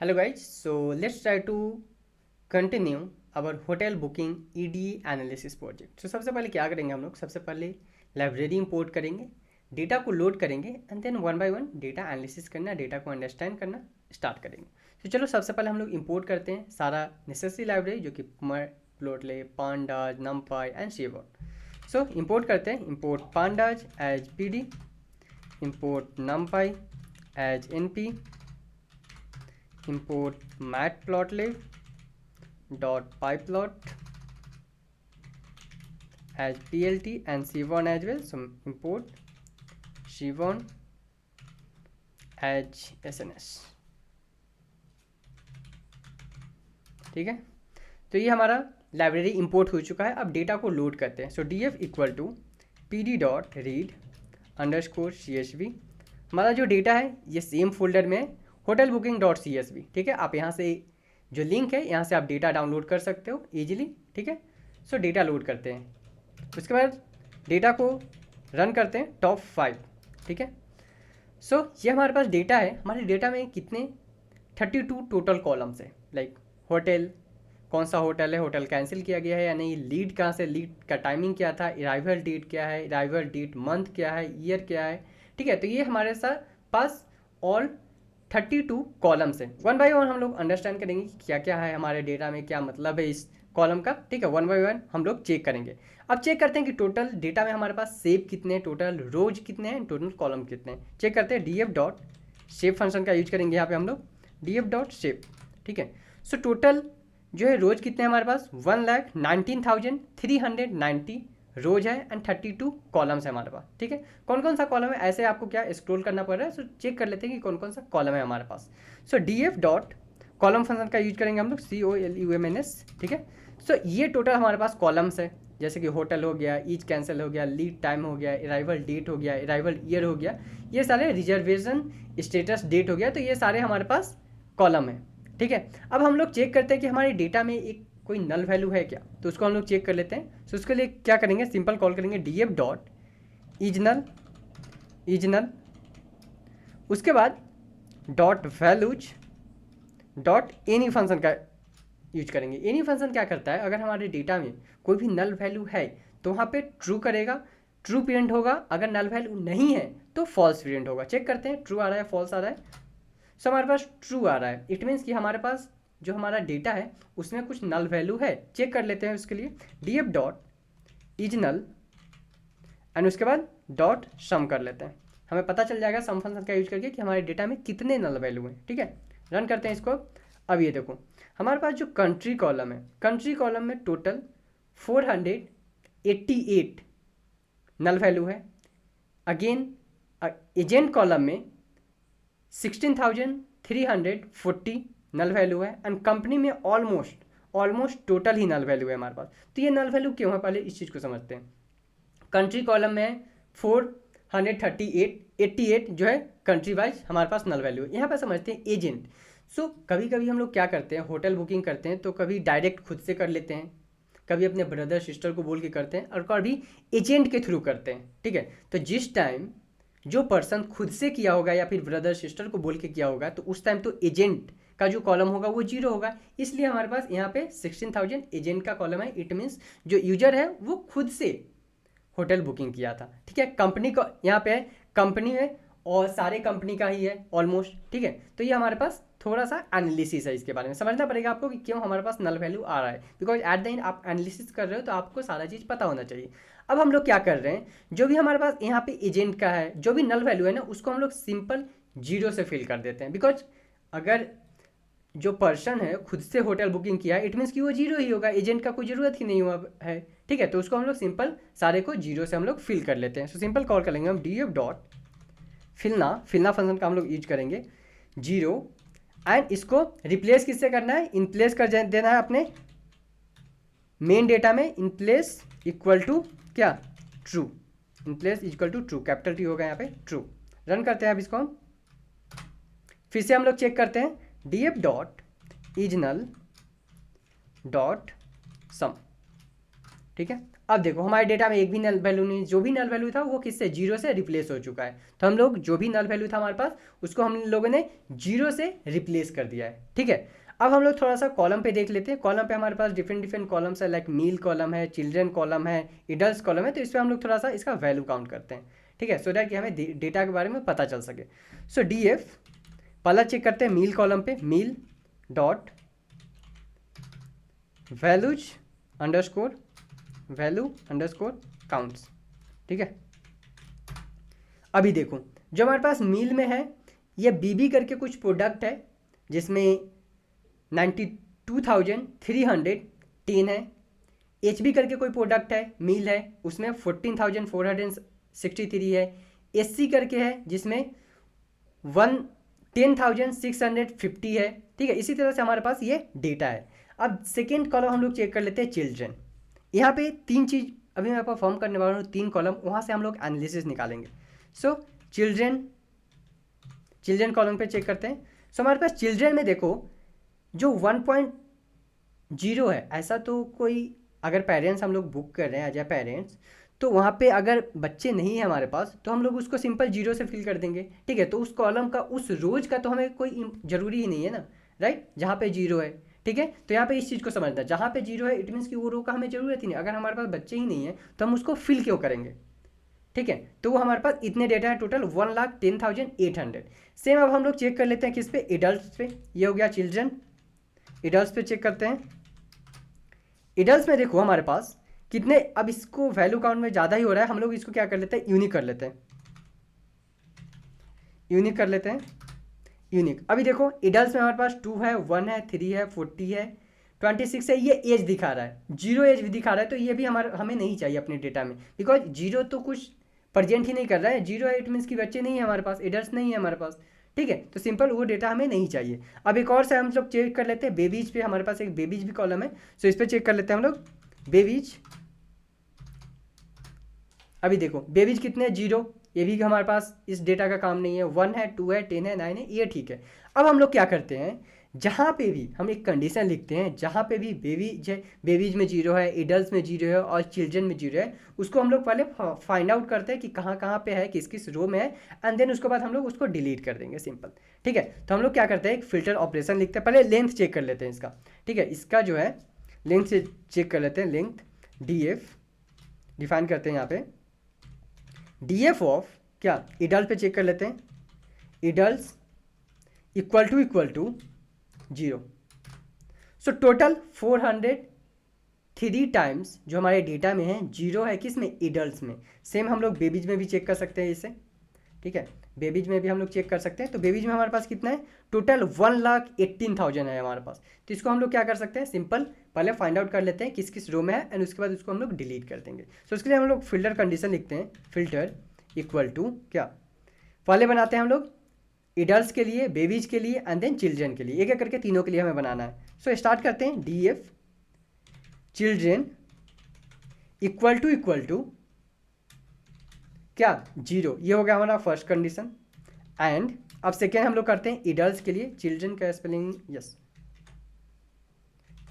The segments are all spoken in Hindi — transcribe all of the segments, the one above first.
Hello guys, so let's try to continue our hotel booking EDE analysis project. So सबसे पहले क्या करेंगे हम लोग, सबसे पहले लाइब्रेरी इंपोर्ट करेंगे, डेटा को लोड करेंगे and then one by one data analysis करना, डेटा को अंडरस्टैंड करना स्टार्ट करेंगे. तो चलो सबसे पहले हम लोग इंपोर्ट करते हैं सारा नेसेसरी लाइब्रेरी जो कि Plotly, pandas, NumPy and Seaborn. So import करते हैं, import pandas as PD, import NumPy as NP, import matplotlib dot pyplot as plt and shivon as well. So import shivon as sns. ठीक है, तो ये हमारा लाइब्रेरी इंपोर्ट हो चुका है. अब डेटा को लोड करते हैं. So df equal to pd dot read underscore CSV. हमारा जो डेटा है ये सेम फोल्डर में होटल बुकिंग डॉट CSV. ठीक है, आप यहाँ से जो लिंक है यहाँ से आप डेटा डाउनलोड कर सकते हो ईजिली. ठीक है, सो डेटा लोड करते हैं, उसके बाद डेटा को रन करते हैं टॉप 5. ठीक है, सो ये हमारे पास डेटा है. हमारे डेटा में कितने 32 टोटल कॉलम्स है. लाइक होटल, कौन सा होटल है, होटल कैंसिल किया गया है या नहीं, लीड कहाँ से, लीड का टाइमिंग क्या था, अराइवल डेट क्या है, अराइवल डेट मंथ क्या है, ईयर क्या है. ठीक है, तो ये हमारे साथ पास ऑल 32 कॉलम्स हैं. वन बाय वन हम लोग अंडरस्टैंड करेंगे कि क्या क्या है हमारे डेटा में, क्या मतलब है इस कॉलम का. ठीक है, वन बाय वन हम लोग चेक करेंगे. अब चेक करते हैं कि टोटल डेटा में हमारे पास शेप कितने हैं, टोटल रोज कितने हैं, टोटल कॉलम कितने हैं. चेक करते हैं. df डॉट शेप फंक्शन का यूज करेंगे यहाँ पे हम लोग, df डॉट शेप. ठीक है, सो टोटल जो है रोज कितने हैं हमारे पास 1,19,390 रोज है एंड 32 कॉलम्स है हमारे पास. ठीक है, कौन कौन सा कॉलम है ऐसे आपको क्या स्क्रॉल करना पड़ रहा है. सो चेक कर लेते हैं कि कौन कौन सा कॉलम है हमारे पास. सो df डॉट कॉलम फंक्शन का यूज करेंगे हम लोग, COLUMNS. ठीक है, सो ये टोटल हमारे पास कॉलम्स है, जैसे कि होटल हो गया, ईच कैंसिल हो गया, लीड टाइम हो गया, अराइवल डेट हो गया, अराइवल ईयर हो गया, ये सारे रिजर्वेशन स्टेटस डेट हो गया. तो ये सारे हमारे पास कॉलम है. ठीक है, अब हम लोग चेक करते हैं कि हमारे डेटा में एक कोई नल वैल्यू है क्या, तो उसको हम लोग चेक कर लेते हैं. सो उसके लिए क्या करेंगे, सिंपल कॉल करेंगे df डॉट इज नल, उसके बाद dot values dot any function का यूज करेंगे. एनी फंक्शन क्या करता है, अगर हमारे डेटा में कोई भी नल वैल्यू है तो वहाँ पे ट्रू करेगा, ट्रू प्रिंट होगा. अगर नल वैल्यू नहीं है तो फॉल्स प्रिंट होगा. चेक करते हैं ट्रू आ रहा है फॉल्स आ रहा है. सो हमारे पास ट्रू आ रहा है, इट मीन्स कि हमारे पास जो हमारा डेटा है उसमें कुछ नल वैल्यू है. चेक कर लेते हैं उसके लिए df dot is null and उसके बाद डॉट सम कर लेते हैं. हमें पता चल जाएगा सम फंक्शन का यूज करके कि हमारे डेटा में कितने नल वैल्यू हैं. ठीक है, रन करते हैं इसको. अब ये देखो हमारे पास जो कंट्री कॉलम है, कंट्री कॉलम में टोटल 488 नल वैल्यू है. अगेन एजेंट कॉलम में 16,340 नल वैल्यू है एंड कंपनी में ऑलमोस्ट टोटल ही नल वैल्यू है हमारे पास. तो ये नल वैल्यू क्यों है, पहले इस चीज़ को समझते हैं. कंट्री कॉलम में 488 जो है कंट्री वाइज हमारे पास नल वैल्यू है. यहाँ पर समझते हैं एजेंट. सो कभी कभी हम लोग क्या करते हैं, होटल बुकिंग करते हैं तो कभी डायरेक्ट खुद से कर लेते हैं, कभी अपने ब्रदर सिस्टर को बोल के करते हैं और कभी एजेंट के थ्रू करते हैं. ठीक है, तो जिस टाइम जो पर्सन खुद से किया होगा या फिर ब्रदर सिस्टर को बोल के किया होगा तो उस टाइम तो एजेंट का जो कॉलम होगा वो 0 होगा. इसलिए हमारे पास यहाँ पे 16,000 एजेंट का कॉलम है. इट मीन्स जो यूजर है वो खुद से होटल बुकिंग किया था. ठीक है, कंपनी को यहाँ पे है, कंपनी में और सारे कंपनी का ही है ऑलमोस्ट. ठीक है, तो ये हमारे पास थोड़ा सा एनालिसिस है, इसके बारे में समझना पड़ेगा आपको कि क्यों हमारे पास नल वैल्यू आ रहा है. बिकॉज एट द एंड आप एनालिसिस कर रहे हो तो आपको सारा चीज़ पता होना चाहिए. अब हम लोग क्या कर रहे हैं, जो भी हमारे पास यहाँ पे एजेंट का है, जो भी नल वैल्यू है ना, उसको हम लोग सिंपल 0 से फिल कर देते हैं. बिकॉज अगर जो पर्सन है खुद से होटल बुकिंग किया है, इट मीन्स कि वो 0 ही होगा, एजेंट का कोई ज़रूरत ही नहीं हुआ है. ठीक है, तो उसको हम लोग सिंपल सारे को 0 से हम लोग फिल कर लेते हैं. सो सिंपल कॉल कर लेंगे हम df डॉट फिलना फंक्शन का हम लोग यूज करेंगे 0 एंड इसको रिप्लेस किससे करना है, इन प्लेस कर देना है अपने मेन डेटा में. इन प्लेस इक्वल टू क्या, true. In place equal to true, capital T होगा यहाँ पे, ट्रू. रन करते हैं अब इसको हम, फिर से हम लोग चेक करते हैं df dot is null dot sum. ठीक है, अब देखो हमारे डेटा में एक भी नल वैल्यू नहीं, जो भी नल वैल्यू था वो किससे, जीरो से रिप्लेस हो चुका है। तो हम लोग जो भी नल वैल्यू था हमारे पास उसको हम लोगों ने जीरो से रिप्लेस कर दिया है। ठीक है, अब हम लोग थोड़ा सा कॉलम पे देख लेते हैं। कॉलम पे हमारे पास डिफरेंट डिफरेंट कॉलम्स है, लाइक मील कॉलम है, चिल्ड्रन कॉलम है, एडल्ट्स कॉलम है। तो इस पर हम लोग थोड़ा सा इसका वैल्यू काउंट करते हैं। ठीक है, सो दैट कि हमें डेटा के बारे में पता चल सके। सो डी एफ पहला चेक करते हैं मील कॉलम पे, meal dot values underscore value underscore counts. ठीक है, अभी देखो जो हमारे पास मील में है ये बीबी करके कुछ प्रोडक्ट है जिसमें 92,310 है। एच बी करके कोई प्रोडक्ट है मील है उसमें 14,463 है। एस सी करके है जिसमें 10,650 है। ठीक है, इसी तरह से हमारे पास ये डेटा है। अब सेकेंड कॉलम हम लोग चेक कर लेते हैं चिल्ड्रन। यहाँ पे तीन चीज़ अभी मैं परफॉर्म करने वाला हूँ, तीन कॉलम, वहाँ से हम लोग एनालिसिस निकालेंगे। सो चिल्ड्रन कॉलम पे चेक करते हैं। सो हमारे पास चिल्ड्रन में देखो जो 1.0 है, ऐसा तो कोई अगर पेरेंट्स हम लोग बुक कर रहे हैं एज ए पेरेंट्स, तो वहाँ पे अगर बच्चे नहीं है हमारे पास तो हम लोग उसको सिंपल जीरो से फिल कर देंगे। ठीक है, तो उस कॉलम का उस रोज का तो हमें कोई ज़रूरी ही नहीं है ना, राइट, जहाँ पे जीरो है। ठीक है, तो यहाँ पे इस चीज़ को समझना, जहाँ पे जीरो है इट मीन्स कि वो रो का हमें ज़रूरत ही नहीं। अगर हमारे पास बच्चे ही नहीं है तो हम उसको फिल क्यों करेंगे। ठीक है, तो वो हमारे पास इतने डेटा है टोटल 1,10,800। सेम अब हम लोग चेक कर लेते हैं किस पे, एडल्ट पे। ये हो गया चिल्ड्रन, एडल्ट पे चेक करते हैं। एडल्ट में देखो हमारे पास कितने, अब इसको वैल्यू काउंट में ज़्यादा ही हो रहा है, हम लोग इसको क्या कर लेते हैं, यूनिक कर लेते हैं। यूनिक कर लेते हैं, यूनिक। अभी देखो एडल्ट में हमारे पास 2 है, 1 है, 3 है, 40 है, 26 है। ये एज दिखा रहा है, जीरो एज भी दिखा रहा है, तो ये भी हमें नहीं चाहिए अपने डेटा में, बिकॉज जीरो तो कुछ प्रेजेंट ही नहीं कर रहा है। जीरो है इट मीन्स कि बच्चे नहीं है हमारे पास, एडल्ट नहीं है हमारे पास। ठीक है, तो सिंपल वो डेटा हमें नहीं चाहिए। अब एक और से हम लोग चेक कर लेते हैं बेबीज पे। हमारे पास एक बेबीज भी कॉलम है, सो इस पर चेक कर लेते हैं हम लोग बेबीज। अभी देखो बेबीज कितने हैं, जीरो, ये भी हमारे पास इस डेटा का काम नहीं है। 1 है, 2 है, 10 है, 9 है, ये ठीक है। अब हम लोग क्या करते हैं, जहाँ पे भी हम एक कंडीशन लिखते हैं, जहाँ पे भी बेबीज है, बेबीज में जीरो है, एडल्ट में जीरो है और चिल्ड्रन में जीरो है, उसको हम लोग पहले फाइंड आउट करते हैं कि कहाँ कहाँ पे है, किस किस रो में है, एंड देन उसके बाद हम लोग उसको डिलीट कर देंगे, सिंपल। ठीक है, तो हम लोग क्या करते हैं, एक फिल्टर ऑपरेशन लिखते हैं। पहले लेंथ चेक कर लेते हैं इसका। ठीक है, इसका जो है लेंथ से चेक कर लेते हैं, लेंथ डी एफ डिफाइन करते हैं यहाँ पे, डी एफ ऑफ क्या, एडल्ट पे चेक कर लेते हैं, adult equal to zero. So total 403 times जो हमारे डेटा में है जीरो है, किस में, एडल्ट में। सेम हम लोग बेबीज में भी चेक कर सकते हैं इसे। ठीक है, बेबीज में भी हम लोग चेक कर सकते हैं। तो बेबीज में हमारे पास कितना है, टोटल 1,18,000 है हमारे पास। तो इसको हम लोग क्या कर सकते हैं, सिंपल पहले फाइंड आउट कर लेते हैं किस किस रो में है, एंड उसके बाद उसको हम लोग डिलीट कर देंगे। सो उसके लिए हम लोग फिल्टर कंडीशन लिखते हैं, फिल्टर इक्वल टू क्या, पहले बनाते हैं हम लोग एडल्ट्स के लिए, बेबीज के लिए एंड देन चिल्ड्रन के लिए, एक एक करके तीनों के लिए हमें बनाना है। सो स्टार्ट करते हैं, D F children equal to क्या, जीरो। ये हो गया हमारा फर्स्ट कंडीशन। एंड अब सेकेंड हम लोग करते हैं एडल्ट्स के लिए, चिल्ड्रन का स्पेलिंग यस।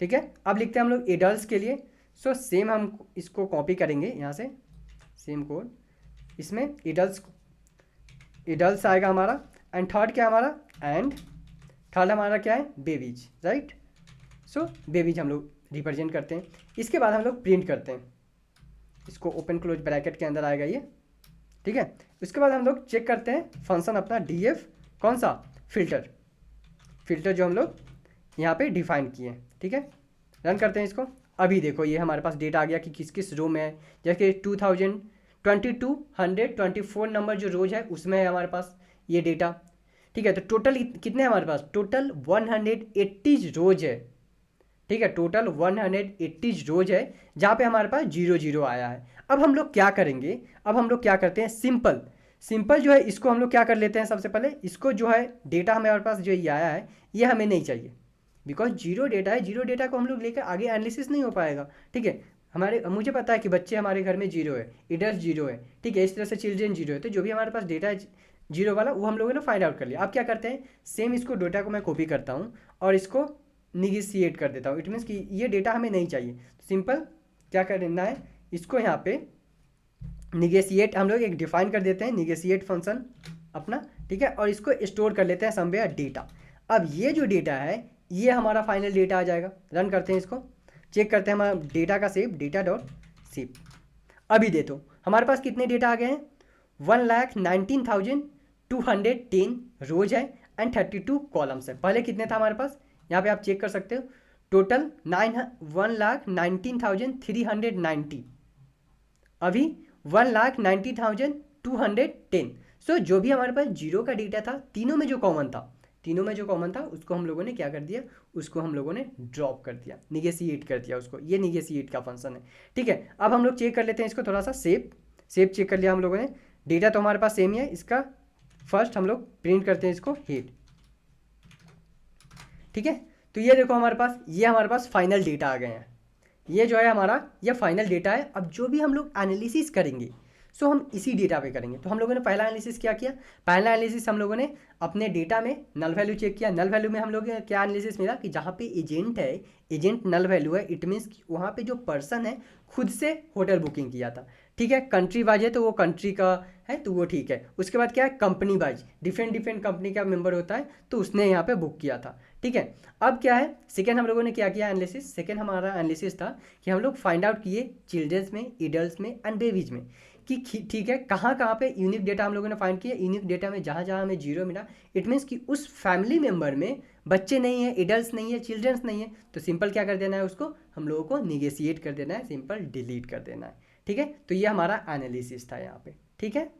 ठीक है, अब लिखते हैं हम लोग एडल्ट्स के लिए। सो सेम हम इसको कॉपी करेंगे यहाँ से, सेम कोड, इसमें एडल्ट्स आएगा हमारा। एंड थर्ड क्या हमारा, एंड थर्ड हमारा क्या है, बेबीज, राइट। सो बेबीज हम लोग रिप्रेजेंट करते हैं। इसके बाद हम लोग प्रिंट करते हैं, इसको ओपन क्लोज ब्रैकेट के अंदर आएगा ये। ठीक है, उसके बाद हम लोग चेक करते हैं फंक्शन अपना डी एफ, कौन सा, फिल्टर जो हम लोग यहाँ पे डिफाइन किए हैं। ठीक है, रन करते हैं इसको। अभी देखो ये हमारे पास डेटा आ गया कि किस किस रो में है, जैसे 2224 नंबर जो रोज है उसमें है हमारे पास ये डेटा। ठीक है, तो टोटल कितने हैं हमारे पास, टोटल 180 रोज है। ठीक है, टोटल 180 रोज है जहाँ पे हमारे पास 0 आया है। अब हम लोग क्या करेंगे, अब हम लोग क्या करते हैं, सिंपल जो है इसको हम लोग क्या कर लेते हैं, सबसे पहले इसको जो है डेटा हमारे पास जो ये आया है ये हमें नहीं चाहिए, बिकॉज जीरो डेटा है। जीरो डेटा को हम लोग लेकर आगे एनालिसिस नहीं हो पाएगा। ठीक है, मुझे पता है कि बच्चे हमारे घर में जीरो है, एडल्ट जीरो है। ठीक है, इस तरह से चिल्ड्रन जीरो है, तो जो भी हमारे पास डेटा है जीरो वाला वो हम लोगों ने फाइंड आउट कर लिया। अब क्या करते हैं, सेम इसको डेटा को मैं कॉपी करता हूँ और इसको निगेशिएट कर देता हूँ। इट मीन्स कि ये डेटा हमें नहीं चाहिए। सिंपल क्या करना है, इसको यहाँ पे निगेशिएट हम लोग एक डिफाइन कर देते हैं, निगेशिएट फंक्शन अपना, ठीक है, और इसको स्टोर कर लेते हैं समवेयर डेटा। अब ये जो डेटा है ये हमारा फाइनल डेटा आ जाएगा। रन करते हैं इसको, चेक करते हैं हमारा डेटा का सेव, डेटा डॉट सेव। अभी देखो हमारे पास कितने डेटा आ गए हैं, 1,19,210 रोज है एंड 32 कॉलम्स है। पहले कितने था हमारे पास, यहाँ पे आप चेक कर सकते हो, टोटल 1,19,390, अभी 1,90,210। सो जो भी हमारे पास जीरो का डेटा था, तीनों में जो कॉमन था उसको हम लोगों ने क्या कर दिया, उसको हम लोगों ने ड्रॉप कर दिया, निगेशिएट कर दिया उसको। ये निगेशिएट का फंक्शन है, ठीक है। अब हम लोग चेक कर लेते हैं इसको थोड़ा सा, सेव चेक कर लिया हम लोगों ने, डेटा तो हमारे पास सेम ही है। इसका फर्स्ट हम लोग प्रिंट करते हैं इसको हेड, ठीक है। तो ये देखो हमारे पास फाइनल डेटा आ गए हैं। ये जो है हमारा ये फाइनल डेटा है। अब जो भी हम लोग एनालिसिस करेंगे सो हम इसी डेटा पे करेंगे। तो हम लोगों ने पहला एनालिसिस क्या किया, पहला एनालिसिस हम लोगों ने अपने डेटा में नल वैल्यू चेक किया। नल वैल्यू में हम लोग क्या एनालिसिस मिला कि जहाँ पे एजेंट है, एजेंट नल वैल्यू है, इट मीन्स वहाँ पे जो पर्सन है खुद से होटल बुकिंग किया था, ठीक है। कंट्री वाइज है तो वो कंट्री का है तो वो ठीक है। उसके बाद क्या है, कंपनी वाइज डिफरेंट कंपनी का मेंबर होता है तो उसने यहाँ पे बुक किया था, ठीक है। अब क्या है, सेकेंड हम लोगों ने क्या किया एनालिसिस, सेकेंड हमारा एनालिसिस था कि हम लोग फाइंड आउट किए चिल्ड्रंस में, एडल्ट्स में एंड बेबीज में कि ठीक है कहाँ पे यूनिक डेटा हम लोगों ने फाइंड किया। यूनिक डेटा में जहाँ हमें जीरो मिला, इट मीन्स कि उस फैमिली मेंबर में बच्चे नहीं है, एडल्ट्स नहीं है, चिल्ड्रंस नहीं है, तो सिंपल क्या कर देना है, उसको हम लोगों को निगेशिएट कर देना है, सिंपल डिलीट कर देना है, ठीक है। तो ये हमारा एनालिसिस था यहाँ पे, ठीक है।